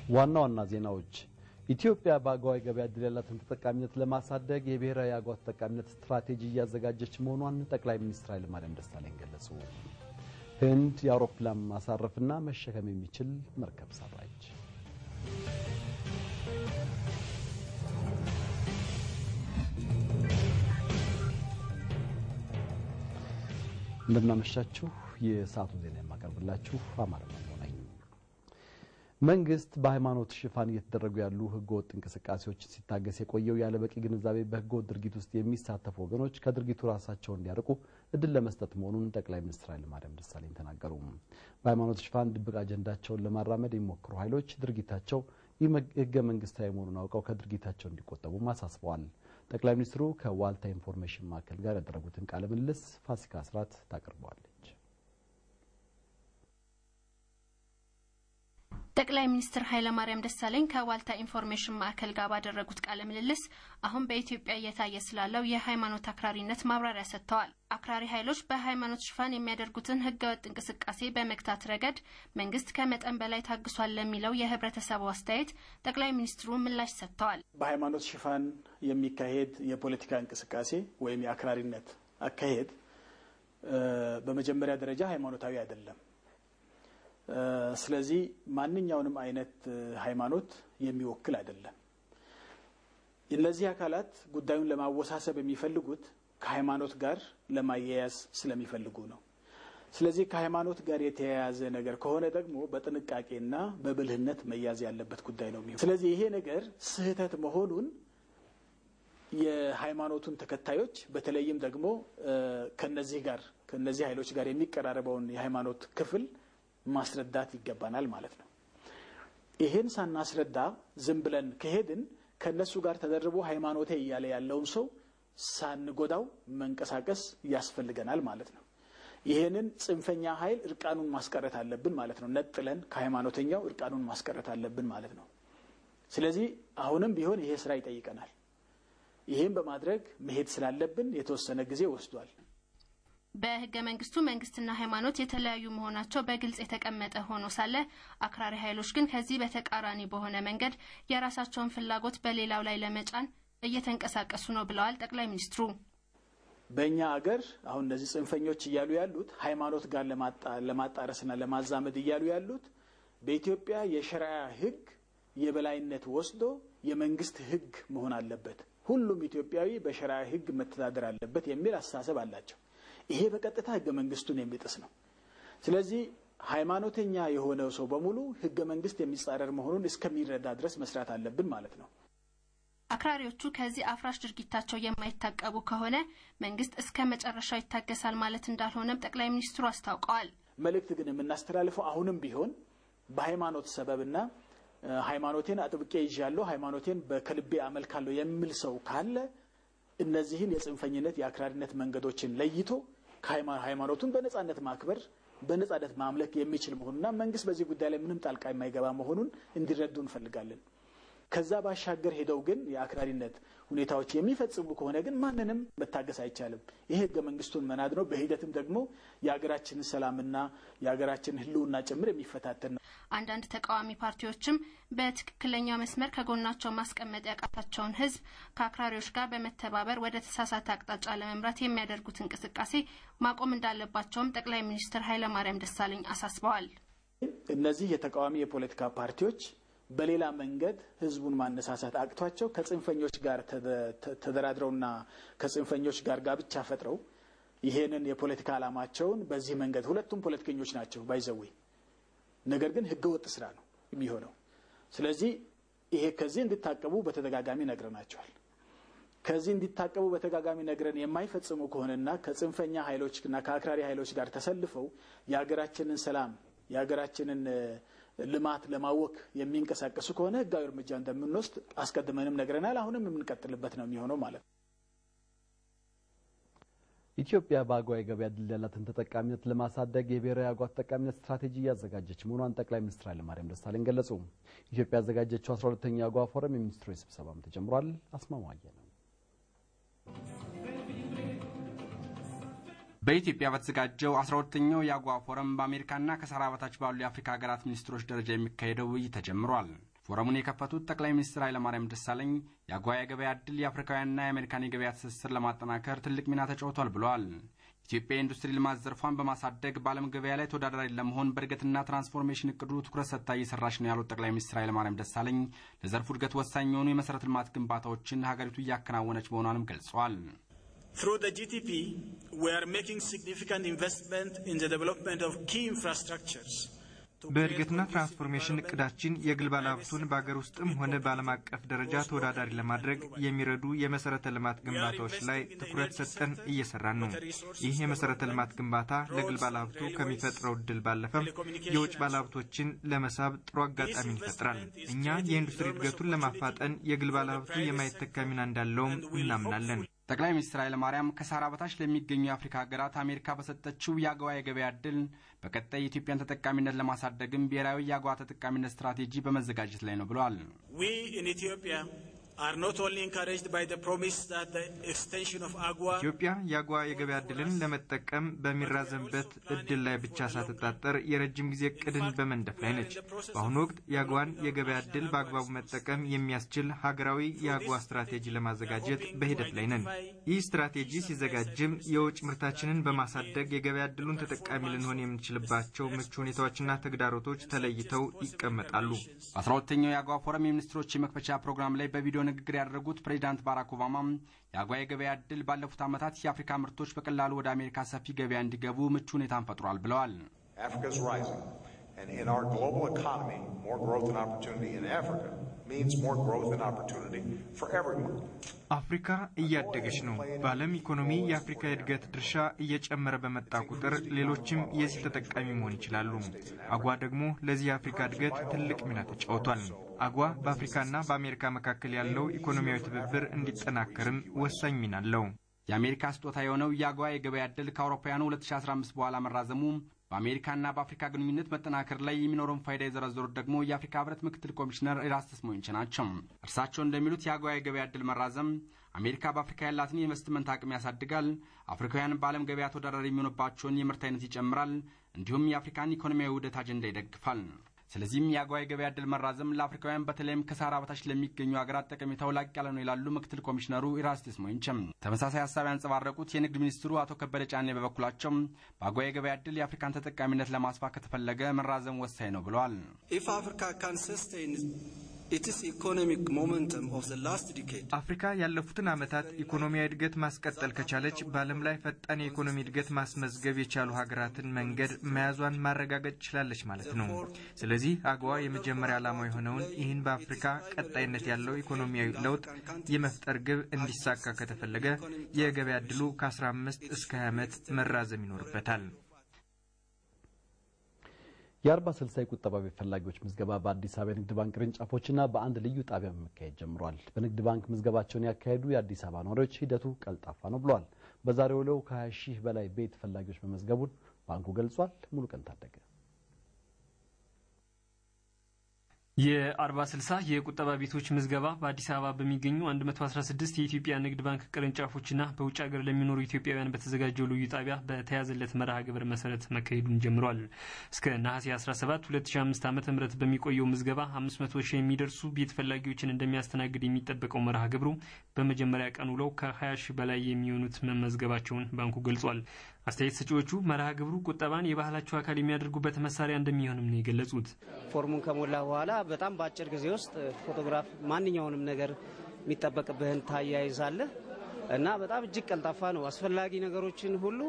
ዋና ዜናዎች ኢትዮጵያ በአጓይ ገበያ ዕድል ያላትን ተጠቃሚነት ለማሳደግ የብሔራዊ አጓ ተጠቃሚነት ስትራቴጂ እያዘጋጀች መሆኗን ጠቅላይ ሚኒስትር ኃይለማርያም ደሳለኝ ገለጹ። ህንድ የአውሮፕላን ማሳረፍና መሸከም የሚችል መርከብ ሰራች። እንደምናመሻችሁ የሰዓቱ ዜና የማቀርብላችሁ አማራ ነው። መንግስት በሃይማኖት ሽፋን እየተደረጉ ያሉ ህገወጥ እንቅስቃሴዎች ሲታገስ የቆየው ያለበቂ ግንዛቤ በህገወጥ ድርጊት ውስጥ የሚሳተፉ ወገኖች ከድርጊቱ ራሳቸውን እንዲያርቁ እድል ለመስጠት መሆኑን ጠቅላይ ሚኒስትር ኃይለማርያም ደሳለኝ ተናገሩ። በሃይማኖት ሽፋን ድብቅ አጀንዳቸውን ለማራመድ የሚሞክሩ ኃይሎች ድርጊታቸው ህገ መንግስታዊ መሆኑን አውቀው ከድርጊታቸው እንዲቆጠቡ አሳስበዋል። ጠቅላይ ሚኒስትሩ ከዋልታ ኢንፎርሜሽን ማዕከል ጋር ያደረጉትን ቃለ ምልልስ ፋሲካ አስራት ታቀርባለች። ጠቅላይ ሚኒስትር ኃይለማርያም ደሳለኝ ከዋልታ ኢንፎርሜሽን ማዕከል ጋር ባደረጉት ቃለ ምልልስ አሁን በኢትዮጵያ እየታየ ስላለው የሃይማኖት አክራሪነት ማብራሪያ ሰጥተዋል። አክራሪ ኃይሎች በሃይማኖት ሽፋን የሚያደርጉትን ህገወጥ እንቅስቃሴ በመግታት ረገድ መንግስት ከመጠን በላይ ታግሷል ለሚለው የህብረተሰቡ አስተያየት ጠቅላይ ሚኒስትሩ ምላሽ ሰጥተዋል። በሃይማኖት ሽፋን የሚካሄድ የፖለቲካ እንቅስቃሴ ወይም የአክራሪነት አካሄድ በመጀመሪያ ደረጃ ሃይማኖታዊ አይደለም። ስለዚህ ማንኛውንም አይነት ሃይማኖት የሚወክል አይደለም። እነዚህ አካላት ጉዳዩን ለማወሳሰብ የሚፈልጉት ከሃይማኖት ጋር ለማያያዝ ስለሚፈልጉ ነው። ስለዚህ ከሃይማኖት ጋር የተያያዘ ነገር ከሆነ ደግሞ በጥንቃቄና በብልህነት መያዝ ያለበት ጉዳይ ነው የሚሆነው። ስለዚህ ይሄ ነገር ስህተት መሆኑን የሃይማኖቱን ተከታዮች በተለይም ደግሞ ከነዚህ ኃይሎች ጋር የሚቀራረበውን የሃይማኖት ክፍል ማስረዳት ይገባናል ማለት ነው። ይሄን ሳናስረዳ ዝም ብለን ከሄድን ከነሱ ጋር ተደርቦ ሃይማኖቴ እያለ ያለውን ሰው ሳንጎዳው መንቀሳቀስ ያስፈልገናል ማለት ነው። ይሄንን ጽንፈኛ ኃይል እርቃኑን ማስቀረት አለብን ማለት ነው። ነጥለን ከሃይማኖተኛው እርቃኑን ማስቀረት አለብን ማለት ነው። ስለዚህ አሁንም ቢሆን ይሄ ስራ ይጠይቀናል። ይሄን በማድረግ መሄድ ስላለብን የተወሰነ ጊዜ ወስዷል። በህገ መንግስቱ መንግስትና ሃይማኖት የተለያዩ መሆናቸው በግልጽ የተቀመጠ ሆኖ ሳለ አክራሪ ኃይሎች ግን ከዚህ በተቃራኒ በሆነ መንገድ የራሳቸውን ፍላጎት በሌላው ላይ ለመጫን እየተንቀሳቀሱ ነው ብለዋል ጠቅላይ ሚኒስትሩ። በእኛ ሀገር አሁን እነዚህ ጽንፈኞች እያሉ ያሉት ሃይማኖት ጋር ለማጣረስና ለማዛመድ እያሉ ያሉት በኢትዮጵያ የሸሪዓ ህግ የበላይነት ወስዶ የመንግስት ህግ መሆን አለበት፣ ሁሉም ኢትዮጵያዊ በሸሪዓ ህግ መተዳደር አለበት የሚል አስተሳሰብ አላቸው። ይሄ በቀጥታ ህገ መንግስቱን የሚጥስ ነው። ስለዚህ ሃይማኖተኛ የሆነው ሰው በሙሉ ህገ መንግስት የሚጻረር መሆኑን እስከሚረዳ ድረስ መስራት አለብን ማለት ነው። አክራሪዎቹ ከዚህ አፍራሽ ድርጊታቸው የማይታቀቡ ከሆነ መንግስት እስከ መጨረሻው ይታገሳል ማለት እንዳልሆነም ጠቅላይ ሚኒስትሩ አስታውቀዋል። መልእክት ግን የምናስተላልፈው አሁንም ቢሆን በሃይማኖት ሰበብና ሃይማኖቴን አጥብቄ ይዣለሁ፣ ሃይማኖቴን በከልቤ አመልካለሁ የሚል ሰው ካለ እነዚህን የጽንፈኝነት የአክራሪነት መንገዶችን ለይቶ ሃይማኖቱን በነጻነት ማክበር በነጻነት ማምለክ የሚችል መሆኑና መንግስት በዚህ ጉዳይ ላይ ምንም ጣልቃ የማይገባ መሆኑን እንዲረዱ እንፈልጋለን። ከዛ ባሻገር ሄደው ግን የአክራሪነት ሁኔታዎች የሚፈጽሙ ከሆነ ግን ማንንም መታገስ አይቻልም። ይሄ ህገ መንግስቱን መናድ ነው። በሂደትም ደግሞ የሀገራችንን ሰላምና የሀገራችንን ህልውና ጭምር የሚፈታተን ነው። አንዳንድ ተቃዋሚ ፓርቲዎችም በትክክለኛ መስመር ከጎናቸው ማስቀመጥ ያቃታቸውን ህዝብ ከአክራሪዎች ጋር በመተባበር ወደ ተሳሳተ አቅጣጫ ለመምራት የሚያደርጉት እንቅስቃሴ ማቆም እንዳለባቸውም ጠቅላይ ሚኒስትር ኃይለማርያም ደሳለኝ አሳስበዋል። እነዚህ የተቃዋሚ የፖለቲካ ፓርቲዎች በሌላ መንገድ ህዝቡን ማነሳሳት አቅቷቸው ከጽንፈኞች ጋር ተደራድረውና ከጽንፈኞች ጋር ጋብቻ ፈጥረው ይሄንን የፖለቲካ አላማቸውን በዚህ መንገድ ሁለቱም ፖለቲከኞች ናቸው ባይዘው ነገር ግን ህገወጥ ስራ ነው የሚሆነው። ስለዚህ ይሄ ከዚህ እንድታቀቡ በተደጋጋሚ ነግረናቸዋል። ከዚህ እንድታቀቡ በተደጋጋሚ ነግረን የማይፈጽሙ ከሆነና ከጽንፈኛ ኃይሎችና ከአክራሪ ኃይሎች ጋር ተሰልፈው የሀገራችንን ሰላም የሀገራችንን ልማት ለማወክ የሚንቀሳቀሱ ከሆነ ህጋዊ እርምጃ እንደምንወስድ አስቀድመንም ነግረናል። አሁንም የምንቀጥልበት ነው የሚሆነው ማለት ነው። ኢትዮጵያ በአጓይ ገበያ ዕድል ያላትን ተጠቃሚነት ለማሳደግ የብሔራዊ አጓ ተጠቃሚነት ስትራቴጂ እያዘጋጀች መሆኗን ጠቅላይ ሚኒስትር ኃይለማርያም ደሳለኝ ገለጹ። ኢትዮጵያ ያዘጋጀችው 12ኛው አጓ ፎረም የሚኒስትሮች ስብሰባም ተጀምሯል። አስማማየ ነው። በኢትዮጵያ በተዘጋጀው 12ኛው የአጓ ፎረም በአሜሪካና ከሰሃራ በታች ባሉ የአፍሪካ ሀገራት ሚኒስትሮች ደረጃ የሚካሄደው ውይይት ተጀምሯል። ፎረሙን የከፈቱት ጠቅላይ ሚኒስትር ኃይለማርያም ደሳለኝ የአጓ የገበያ ዕድል የአፍሪካውያንና የአሜሪካን የገበያ ትስስር ለማጠናከር ትልቅ ሚና ተጫውቷል ብለዋል። ኢትዮጵያ የኢንዱስትሪ ልማት ዘርፏን በማሳደግ በዓለም ገበያ ላይ ተወዳዳሪ ለመሆን በእድገትና ትራንስፎርሜሽን እቅዱ ትኩረት ሰጥታ እየሰራች ነው ያሉት ጠቅላይ ሚኒስትር ኃይለማርያም ደሳለኝ ለዘርፉ እድገት ወሳኝ የሆኑ የመሰረተ ልማት ግንባታዎችን ሀገሪቱ እያከናወነች መሆኗንም ገልጸዋል። Through the GTP, we are making significant investment in the development of key infrastructures. በእድገትና ትራንስፎርሜሽን እቅዳችን የግል ባለሀብቱን በአገር ውስጥም ሆነ በዓለም አቀፍ ደረጃ ተወዳዳሪ ለማድረግ የሚረዱ የመሰረተ ልማት ግንባታዎች ላይ ትኩረት ሰጥተን እየሰራን ነው። ይህ የመሰረተ ልማት ግንባታ ለግል ባለሀብቱ ከሚፈጥረው እድል ባለፈም የውጭ ባለሀብቶችን ለመሳብ ጥሩ አጋጣሚ ይፈጥራል። እኛ የኢንዱስትሪ እድገቱን ለማፋጠን የግል ባለሀብቱ የማይተካ ሚና እንዳለውም እናምናለን። ጠቅላይ ሚኒስትር ኃይለማርያም ከሳራ በታች ለሚገኙ የአፍሪካ ሀገራት አሜሪካ በሰጠችው የአገዋ የገበያ ዕድል በቀጣይ የኢትዮጵያን ተጠቃሚነት ለማሳደግም ብሔራዊ የአገዋ ተጠቃሚነት ስትራቴጂ በመዘጋጀት ላይ ነው ብለዋል። We in Ethiopia are not only encouraged by the promise that the extension of AGWA ኢትዮጵያ የአገዋ የገበያ ዕድልን ለመጠቀም በሚራዘምበት ዕድል ላይ ብቻ ሳትጣጠር የረጅም ጊዜ ዕቅድን በመንደፍ ላይ ነች። በአሁኑ ወቅት የአገዋን የገበያ ዕድል በአግባቡ መጠቀም የሚያስችል ሀገራዊ የአገዋ ስትራቴጂ ለማዘጋጀት በሂደት ላይ ነን። ይህ ስትራቴጂ ሲዘጋጅም የውጭ ምርታችንን በማሳደግ የገበያ ዕድሉን ተጠቃሚ ልንሆን የምንችልባቸው ምቹ ሁኔታዎችና ተግዳሮቶች ተለይተው ይቀመጣሉ። 12ኛው የአገዋ ፎረም የሚኒስትሮች የመክፈቻ ፕሮግራም ላይ በቪዲዮ ንግግር ያደረጉት ፕሬዚዳንት ባራክ ኦባማ የአገዋ የገበያ ዕድል ባለፉት ዓመታት የአፍሪካ ምርቶች በቀላሉ ወደ አሜሪካ ሰፊ ገበያ እንዲገቡ ምቹ ሁኔታን ፈጥሯል ብለዋል። Africa's rising, and in our global economy, more growth and opportunity in Africa means more growth and opportunity for everyone. አፍሪካ እያደገች ነው። በዓለም ኢኮኖሚ የአፍሪካ የእድገት ድርሻ እየጨመረ በመጣ ቁጥር ሌሎችም የዚህ ተጠቃሚ መሆን ይችላሉ። አገዋ ደግሞ ለዚህ የአፍሪካ እድገት ትልቅ ሚና ተጫውቷል። አገዋ በአፍሪካና በአሜሪካ መካከል ያለው ኢኮኖሚያዊ ትብብር እንዲጠናከርም ወሳኝ ሚና አለው። የአሜሪካ ስጦታ የሆነው የአገዋ የገበያ ዕድል ከአውሮፓውያኑ 2015 በኋላ መራዘሙ በአሜሪካና በአፍሪካ ግንኙነት መጠናከር ላይ የሚኖረውን ፋይዳ የዘረዘሩት ደግሞ የአፍሪካ ህብረት ምክትል ኮሚሽነር ኢራስተስ ሞይንች ናቸው። እርሳቸው እንደሚሉት የአገዋ የገበያ ዕድል መራዘም አሜሪካ በአፍሪካ ያላትን የኢንቨስትመንት አቅም ያሳድጋል፣ አፍሪካውያን በዓለም ገበያ ተወዳዳሪ የሚሆኑባቸውን የምርት አይነት ይጨምራል፣ እንዲሁም የአፍሪካን ኢኮኖሚያዊ ውህደት አጀንዳ ይደግፋል። ስለዚህም የአገዋ የገበያ ዕድል መራዘም ለአፍሪካውያን በተለይም ከሳራ በታች ለሚገኙ ሀገራት ጠቀሜታው ላቅ ያለ ነው ይላሉ ምክትል ኮሚሽነሩ ኢራስተስ ሞይንችም። ተመሳሳይ ሀሳብ ያንጸባረቁት የንግድ ሚኒስትሩ አቶ ከበደ ጫኔ በበኩላቸው በአገዋ የገበያ ዕድል የአፍሪካን ተጠቃሚነት ለማስፋት ከተፈለገ መራዘም ወሳኝ ነው ብለዋል። አፍሪካ ያለፉትን ዓመታት ኢኮኖሚያዊ እድገት ማስቀጠል ከቻለች በዓለም ላይ ፈጣን የኢኮኖሚ እድገት ማስመዝገብ የቻሉ ሀገራትን መንገድ መያዟን ማረጋገጥ ችላለች ማለት ነው። ስለዚህ አገዋ የመጀመሪያ ዓላማው የሆነውን ይህን በአፍሪካ ቀጣይነት ያለው ኢኮኖሚያዊ ለውጥ የመፍጠር ግብ እንዲሳካ ከተፈለገ የገበያ ዕድሉ ከ15 እስከ 20 ዓመት መራዘም ይኖርበታል። የ40/60 ቁጠባ ቤት ፈላጊዎች ምዝገባ በአዲስ አበባ ንግድ ባንክ ቅርንጫፎችና በአንድ ልዩ ጣቢያ መካሄድ ጀምሯል። በንግድ ባንክ ምዝገባቸውን ያካሄዱ የአዲስ አበባ ነዋሪዎች ሂደቱ ቀልጣፋ ነው ብለዋል። በዛሬው ዕለት ከ20 ሺህ በላይ ቤት ፈላጊዎች መመዝገቡን ባንኩ ገልጿል። ሙሉ ቀን ታደገ የ40/60 የቁጠባ ቤቶች ምዝገባ በአዲስ አበባ በሚገኙ 116 የኢትዮጵያ ንግድ ባንክ ቅርንጫፎችና በውጭ ሀገር ለሚኖሩ ኢትዮጵያውያን በተዘጋጀው ልዩ ጣቢያ በተያዘለት መርሃ ግብር መሰረት መካሄዱን ጀምሯል። እስከ ነሐሴ 17 2005 ዓ.ም በሚቆየው ምዝገባ 500 ሺህ የሚደርሱ ቤት ፈላጊዎችን እንደሚያስተናግድ የሚጠበቀው መርሃ ግብሩ በመጀመሪያ ቀን ውለው ከ20 ሺህ በላይ የሚሆኑት መመዝገባቸውን ባንኩ ገልጿል። አስተያየት ሰጪዎቹ መርሃ ግብሩ ቁጠባን የባህላቸው አካል የሚያደርጉበት መሳሪያ እንደሚሆንም ነው የገለጹት። ፎርሙን ከሞላ በኋላ በጣም በአጭር ጊዜ ውስጥ ፎቶግራፍ ማንኛውንም ነገር የሚጠበቅብህን ታያይዛለህ እና በጣም እጅግ ቀልጣፋ ነው። አስፈላጊ ነገሮችን ሁሉ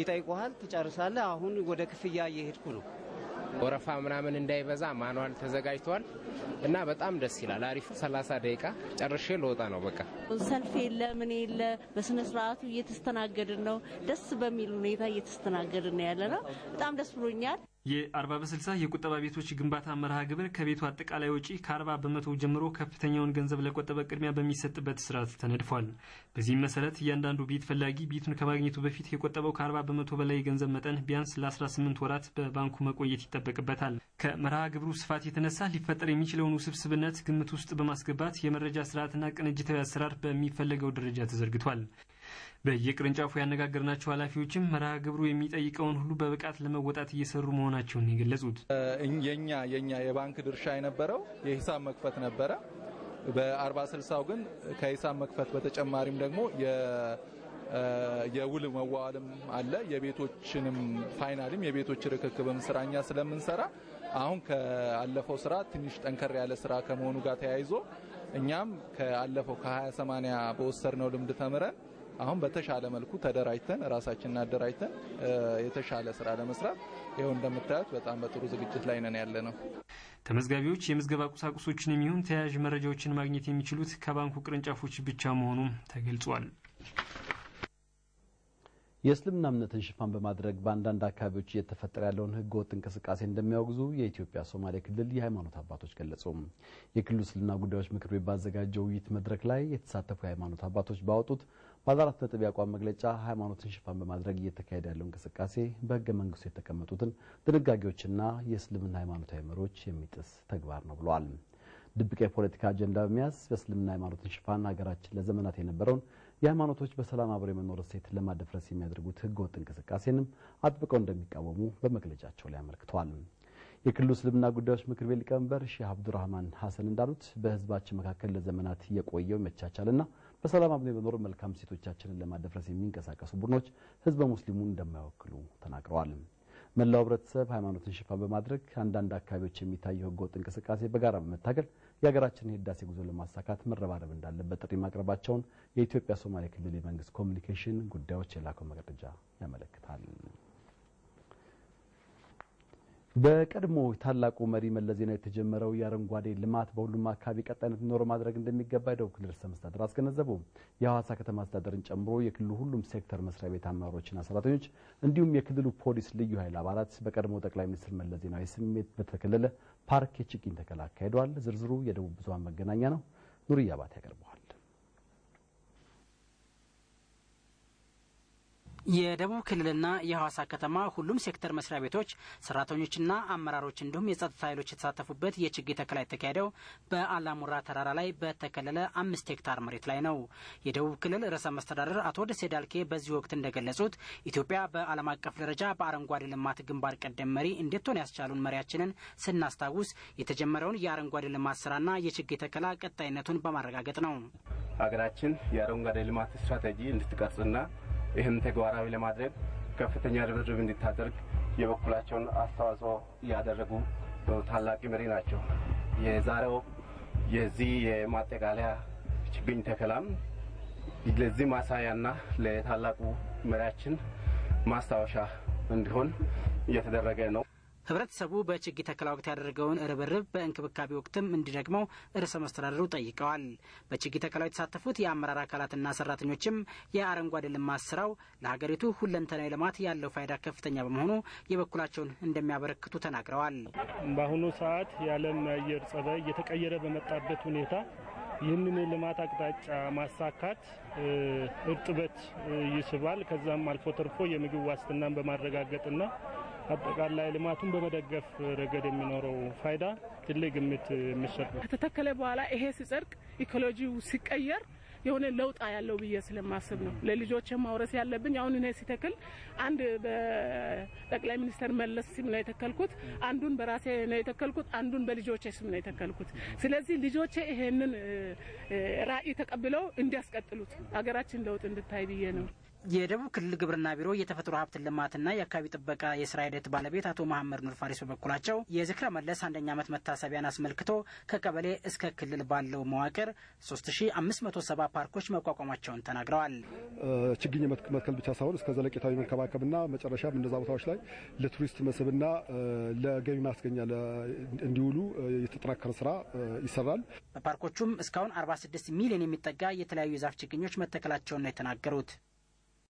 ይጠይቁሃል፣ ትጨርሳለህ። አሁን ወደ ክፍያ እየሄድኩ ነው። ወረፋ ምናምን እንዳይበዛ ማኑዋል ተዘጋጅቷል እና በጣም ደስ ይላል። አሪፉ 30 ደቂቃ ጨርሼ ልወጣ ነው። በቃ ሰልፍ የለ ምን የለ፣ በስነ ስርዓቱ እየተስተናገድን ነው። ደስ በሚል ሁኔታ እየተስተናገድን ነው ያለነው። በጣም ደስ ብሎኛል። የ40/60 የቁጠባ ቤቶች ግንባታ መርሃ ግብር ከቤቱ አጠቃላይ ወጪ ከ40% ጀምሮ ከፍተኛውን ገንዘብ ለቆጠበ ቅድሚያ በሚሰጥበት ስርዓት ተነድፏል። በዚህም መሰረት እያንዳንዱ ቤት ፈላጊ ቤቱን ከማግኘቱ በፊት የቆጠበው ከ40% በላይ የገንዘብ መጠን ቢያንስ ለ18 ወራት በባንኩ መቆየት ይጠበቅበታል። ከመርሃ ግብሩ ስፋት የተነሳ ሊፈጠር የሚችለውን ውስብስብነት ግምት ውስጥ በማስገባት የመረጃ ስርዓትና ቅንጅታዊ አሰራር በሚፈለገው ደረጃ ተዘርግቷል። በየቅርንጫፉ ያነጋገርናቸው ኃላፊዎችም መርሃ ግብሩ የሚጠይቀውን ሁሉ በብቃት ለመወጣት እየሰሩ መሆናቸውን የገለጹት የኛ የባንክ ድርሻ የነበረው የሂሳብ መክፈት ነበረ። በ40/60 ግን ከሂሳብ መክፈት በተጨማሪም ደግሞ የውል መዋዋልም አለ። የቤቶችንም ፋይናልም የቤቶች ርክክብም ስራኛ ስለምንሰራ አሁን ከአለፈው ስራ ትንሽ ጠንከር ያለ ስራ ከመሆኑ ጋር ተያይዞ እኛም ከአለፈው ከ20/80 በወሰድነው ልምድ ተምረን አሁን በተሻለ መልኩ ተደራጅተን ራሳችንን አደራጅተን የተሻለ ስራ ለመስራት ይሄው እንደምታዩት በጣም በጥሩ ዝግጅት ላይ ነን ያለነው። ተመዝጋቢዎች የምዝገባ ቁሳቁሶችን የሚሆን ተያያዥ መረጃዎችን ማግኘት የሚችሉት ከባንኩ ቅርንጫፎች ብቻ መሆኑን ተገልጿል። የእስልምና እምነትን ሽፋን በማድረግ በአንዳንድ አካባቢዎች እየተፈጠረ ያለውን ህገወጥ እንቅስቃሴ እንደሚያወግዙ የኢትዮጵያ ሶማሌ ክልል የሃይማኖት አባቶች ገለጹ። የክልሉ እስልምና ጉዳዮች ምክር ቤት ባዘጋጀው ውይይት መድረክ ላይ የተሳተፉ የሃይማኖት አባቶች ባወጡት ባለ4 ነጥብ ያቋም መግለጫ ሃይማኖትን ሽፋን በማድረግ እየተካሄደ ያለው እንቅስቃሴ በህገ መንግስቱ የተቀመጡትን ድንጋጌዎችና የእስልምና ሃይማኖታዊ መሪዎች የሚጥስ ተግባር ነው ብለዋል። ድብቅ የፖለቲካ አጀንዳ በመያዝ በእስልምና ሃይማኖትን ሽፋን ሀገራችን ለዘመናት የነበረውን የሃይማኖቶች በሰላም አብሮ የመኖር እሴት ለማደፍረስ የሚያደርጉት ህገወጥ እንቅስቃሴንም አጥብቀው እንደሚቃወሙ በመግለጫቸው ላይ አመልክተዋል። የክልሉ እስልምና ጉዳዮች ምክር ቤት ሊቀመንበር ሼህ አብዱራህማን ሐሰን እንዳሉት በህዝባችን መካከል ለዘመናት የቆየው መቻቻልና በሰላም አብሮ የመኖር መልካም እሴቶቻችንን ለማደፍረስ የሚንቀሳቀሱ ቡድኖች ህዝበ ሙስሊሙን እንደማይወክሉ ተናግረዋል። መላው ህብረተሰብ ሃይማኖትን ሽፋን በማድረግ አንዳንድ አካባቢዎች የሚታየው ህገወጥ እንቅስቃሴ በጋራ በመታገል የሀገራችንን የህዳሴ ጉዞ ለማሳካት መረባረብ እንዳለበት ጥሪ ማቅረባቸውን የኢትዮጵያ ሶማሌ ክልል የመንግስት ኮሚኒኬሽን ጉዳዮች የላከው መግለጫ ያመለክታል። በቀድሞ ታላቁ መሪ መለስ ዜናዊ የተጀመረው የአረንጓዴ ልማት በሁሉም አካባቢ ቀጣይነት እንዲኖረው ማድረግ እንደሚገባ የደቡብ ክልል ርዕሰ መስተዳድር አስገነዘቡ። የሐዋሳ ከተማ አስተዳደርን ጨምሮ የክልሉ ሁሉም ሴክተር መስሪያ ቤት አመራሮችና ሰራተኞች እንዲሁም የክልሉ ፖሊስ ልዩ ኃይል አባላት በቀድሞ ጠቅላይ ሚኒስትር መለስ ዜናዊ ስም በተከለለ ፓርክ የችግኝ ተከላ አካሂደዋል። ዝርዝሩ የደቡብ ብዙሃን መገናኛ ነው። ኑርያ አባት ያቀርበዋል። የደቡብ ክልልና የሐዋሳ ከተማ ሁሉም ሴክተር መስሪያ ቤቶች ሰራተኞችና አመራሮች እንዲሁም የጸጥታ ኃይሎች የተሳተፉበት የችግኝ ተከላ የተካሄደው በአላሙራ ተራራ ላይ በተከለለ 5 ሄክታር መሬት ላይ ነው። የደቡብ ክልል ርዕሰ መስተዳድር አቶ ደሴ ዳልኬ በዚህ ወቅት እንደገለጹት ኢትዮጵያ በዓለም አቀፍ ደረጃ በአረንጓዴ ልማት ግንባር ቀደም መሪ እንድትሆን ያስቻሉን መሪያችንን ስናስታውስ የተጀመረውን የአረንጓዴ ልማት ስራና የችግኝ ተከላ ቀጣይነቱን በማረጋገጥ ነው። ሀገራችን የአረንጓዴ ልማት ስትራቴጂ እንድትቀርጽና ይህም ተግባራዊ ለማድረግ ከፍተኛ ርብርብ እንድታደርግ የበኩላቸውን አስተዋጽኦ ያደረጉ ታላቅ መሪ ናቸው። የዛሬው የዚህ የማጠቃለያ ችግኝ ተከላም ለዚህ ማሳያና ለታላቁ መሪያችን ማስታወሻ እንዲሆን እየተደረገ ነው። ህብረተሰቡ በችግኝ ተከላ ወቅት ያደረገውን ርብርብ በእንክብካቤ ወቅትም እንዲደግመው ርዕሰ መስተዳድሩ ጠይቀዋል። በችግኝ ተከላው የተሳተፉት የአመራር አካላትና ሰራተኞችም የአረንጓዴ ልማት ስራው ለሀገሪቱ ሁለንተናዊ ልማት ያለው ፋይዳ ከፍተኛ በመሆኑ የበኩላቸውን እንደሚያበረክቱ ተናግረዋል። በአሁኑ ሰዓት የዓለም አየር ጸባይ እየተቀየረ በመጣበት ሁኔታ ይህንን የልማት አቅጣጫ ማሳካት እርጥበት ይስባል። ከዛም አልፎ ተርፎ የምግብ ዋስትናን በማረጋገጥና አጠቃላይ ልማቱን በመደገፍ ረገድ የሚኖረው ፋይዳ ትልቅ ግምት የሚሰጥ ነው። ከተተከለ በኋላ ይሄ ሲጸድቅ ኢኮሎጂው ሲቀየር የሆነ ለውጥ ያለው ብዬ ስለማስብ ነው ለልጆች ማውረስ ያለብን። አሁን እኔ ሲተክል አንድ በጠቅላይ ሚኒስትር መለስ ስም ነው የተከልኩት፣ አንዱን በራሴ ነው የተከልኩት፣ አንዱን በልጆቼ ስም ነው የተከልኩት። ስለዚህ ልጆቼ ይሄንን ራዕይ ተቀብለው እንዲያስቀጥሉት ሀገራችን ለውጥ እንድታይ ብዬ ነው። የደቡብ ክልል ግብርና ቢሮ የተፈጥሮ ሀብት ልማትና የአካባቢ ጥበቃ የስራ ሂደት ባለቤት አቶ መሐመድ ኑር ፋሪስ በበኩላቸው የዝክረ መለስ 1ኛ ዓመት መታሰቢያን አስመልክቶ ከቀበሌ እስከ ክልል ባለው መዋቅር 3570 ፓርኮች መቋቋማቸውን ተናግረዋል። ችግኝ መትከል ብቻ ሳይሆን እስከ ዘለቄታዊ መንከባከብና መጨረሻም እንደዛ ቦታዎች ላይ ለቱሪስት መስህብና ለገቢ ማስገኛ እንዲውሉ የተጠናከረ ስራ ይሰራል። በፓርኮቹም እስካሁን 46 ሚሊዮን የሚጠጋ የተለያዩ የዛፍ ችግኞች መተከላቸውን ነው የተናገሩት።